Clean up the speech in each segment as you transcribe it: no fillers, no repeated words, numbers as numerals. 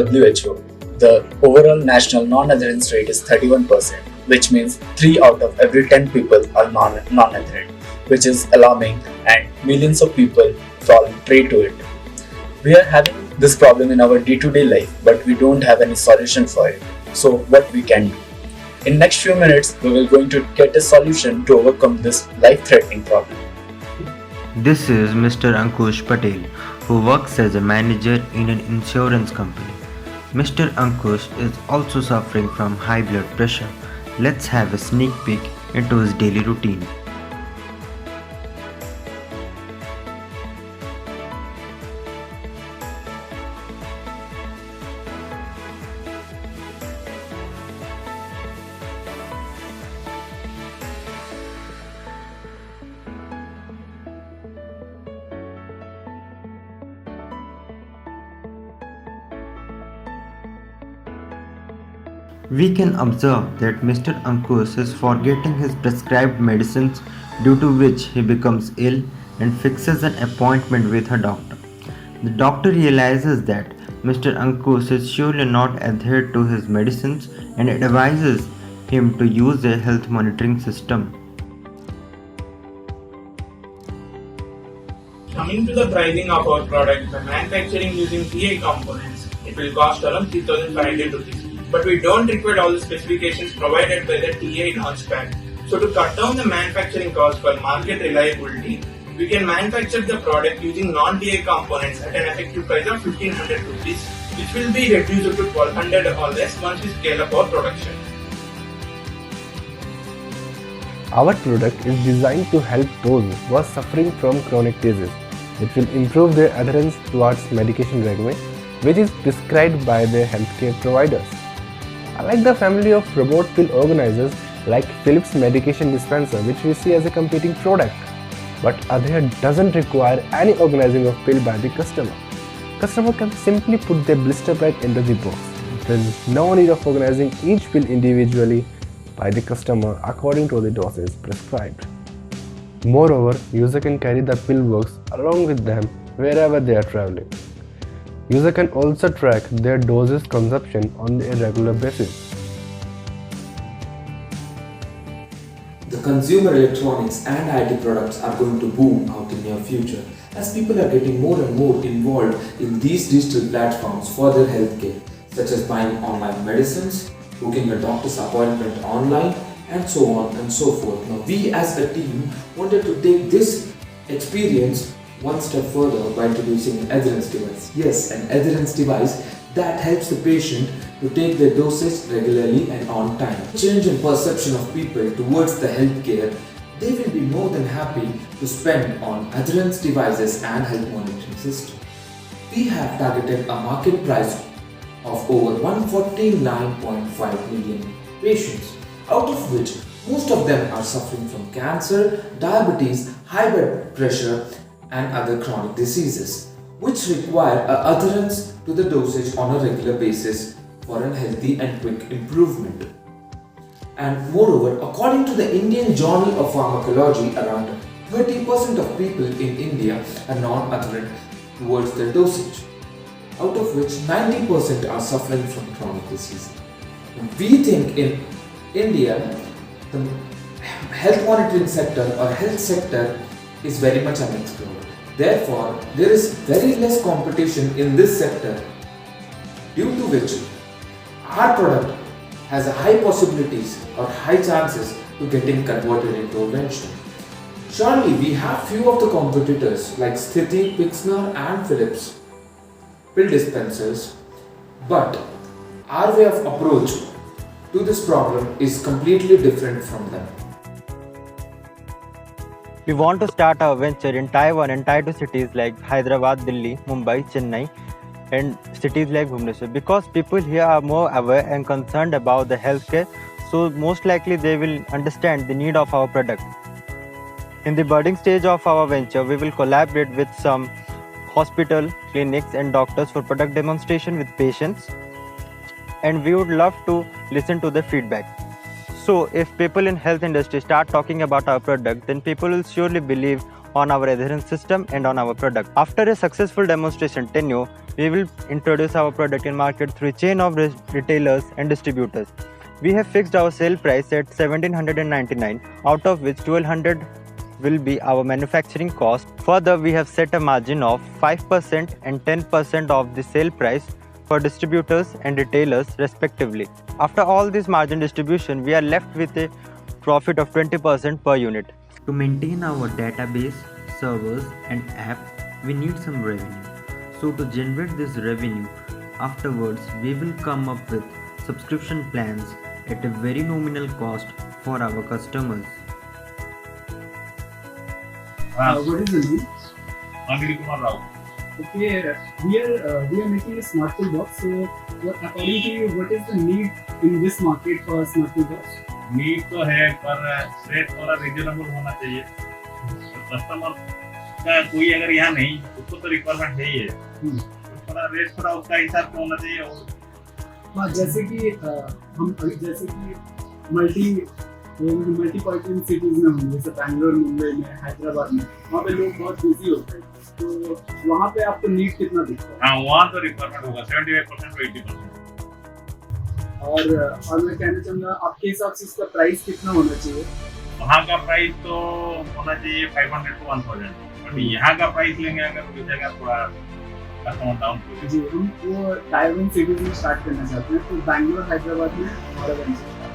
WHO, the overall national non-adherence rate is 31%, which means 3 out of every 10 people are non-adherent, which is alarming and millions of people fall prey to it. We are having this problem in our day-to-day life, but we don't have any solution for it. So what we can do? In next few minutes, we will going to get a solution to overcome this life-threatening problem. This is Mr. Ankush Patel, who works as a manager in an insurance company. Mr. Ankush is also suffering from high blood pressure. Let's have a sneak peek into his daily routine. We can observe that Mr. Ankush is forgetting his prescribed medicines, due to which he becomes ill and fixes an appointment with a doctor. The doctor realizes that Mr. Ankush is surely not adhered to his medicines and advises him to use a health monitoring system. Coming to the pricing of our product, the manufacturing using TI components, it will cost around 3,500 rupees. But we don't require all the specifications provided by the TI Launchpad. So to cut down the manufacturing cost for market reliability, we can manufacture the product using non-TI components at an effective price of 1,500 rupees, which will be reduced to 1,200 or less once we scale up our production. Our product is designed to help those who are suffering from chronic disease. It will improve their adherence towards medication regimen, which is prescribed by their healthcare providers. Unlike the family of robot pill organizers like Philips medication dispenser, which we see as a competing product, but Adhere doesn't require any organizing of pill by the customer. Customer can simply put their blister pack into the box. There is no need of organizing each pill individually by the customer according to the doses prescribed. Moreover, user can carry the pill box along with them wherever they are traveling. User can also track their doses consumption on a regular basis. The consumer electronics and IT products are going to boom out in near future as people are getting more and more involved in these digital platforms for their healthcare, such as buying online medicines, booking a doctor's appointment online, and so on and so forth. Now, we as a team wanted to take this experience one step further by introducing an adherence device. Yes, an adherence device that helps the patient to take their dosage regularly and on time. Change in perception of people towards the healthcare, they will be more than happy to spend on adherence devices and health monitoring system. We have targeted a market price of over 149.5 million patients, out of which most of them are suffering from cancer, diabetes, high blood pressure, and other chronic diseases, which require adherence to the dosage on a regular basis for a healthy and quick improvement. And moreover, according to the Indian Journal of Pharmacology, around 30% of people in India are non-adherent towards their dosage, out of which 90% are suffering from chronic disease. We think in India, the health monitoring sector or health sector is very much unexplored. Therefore, there is very less competition in this sector, due to which our product has a high possibilities or high chances to getting converted into a venture. Surely we have few of the competitors like Sthiti, Pixner and Philips pill dispensers, but our way of approach to this problem is completely different from them. We want to start our venture in Taiwan and Tier 2 cities like Hyderabad, Delhi, Mumbai, Chennai, and cities like Bhubaneswar, because people here are more aware and concerned about the healthcare, so most likely they will understand the need of our product. In the budding stage of our venture, we will collaborate with some hospital, clinics and doctors for product demonstration with patients, and we would love to listen to the feedback. So if people in health industry start talking about our product, then people will surely believe on our adherence system and on our product. After a successful demonstration tenure, we will introduce our product in market through a chain of retailers and distributors. We have fixed our sale price at 1799, out of which 1200 will be our manufacturing cost. Further, we have set a margin of 5% and 10% of the sale price for distributors and retailers respectively. After all this margin distribution, we are left with a profit of 20% per unit. To maintain our database, servers and app, we need some revenue. So to generate this revenue, afterwards we will come up with subscription plans at a very nominal cost for our customers. What is the name? Agri Kumar Rao. Okay, we are making a smart tool box. So, according to you, what is the need in this market for smart tool box? Need तो है पर rate थोड़ा reasonable होना चाहिए। Customer का कोई अगर यहाँ नहीं, उसको तो रिक्वायरमेंट है ही है। तो थोड़ा रेट थोड़ा उसका हिसाब से होना चाहिए। हाँ, जैसे कि मल्टीपॉलिटन सिटीज में होंगे, जैसे बैंगलोर, मुंबई में, हैदराबाद में, वहाँ पे लोग बहुत बिजी होते हैं। तो वहाँ पे आपको नीड कितना दिखता है? हाँ, वहाँ तो रिक्वायरमेंट होगा 75% to 80%। और मैं कहना चाहूँगा, आपके हिसाब से इसका प्राइस कितना होना चाहिए? वहाँ का प्राइस तो होना चाहिए 500 to 1000। बट यहाँ का प्राइस लेंगे अगर तो जगह थोड़ा कस्टमर डाउन। जी, हम वो टायर 1 सिटीज में स्टार्ट करना चाहते हैं, तो बैंगलोर, हैदराबाद में हमारा बन सकता है।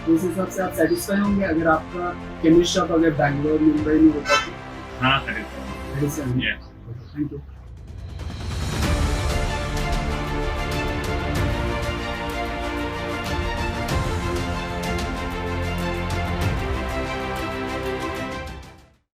तो उस हिसाब से आप सेटिस्फाई होंगे अगर आपका केमिस्ट शॉप अगर बैंगलोर, मुंबई में होता तो? हाँ, सेटिस्फाई। Thank you.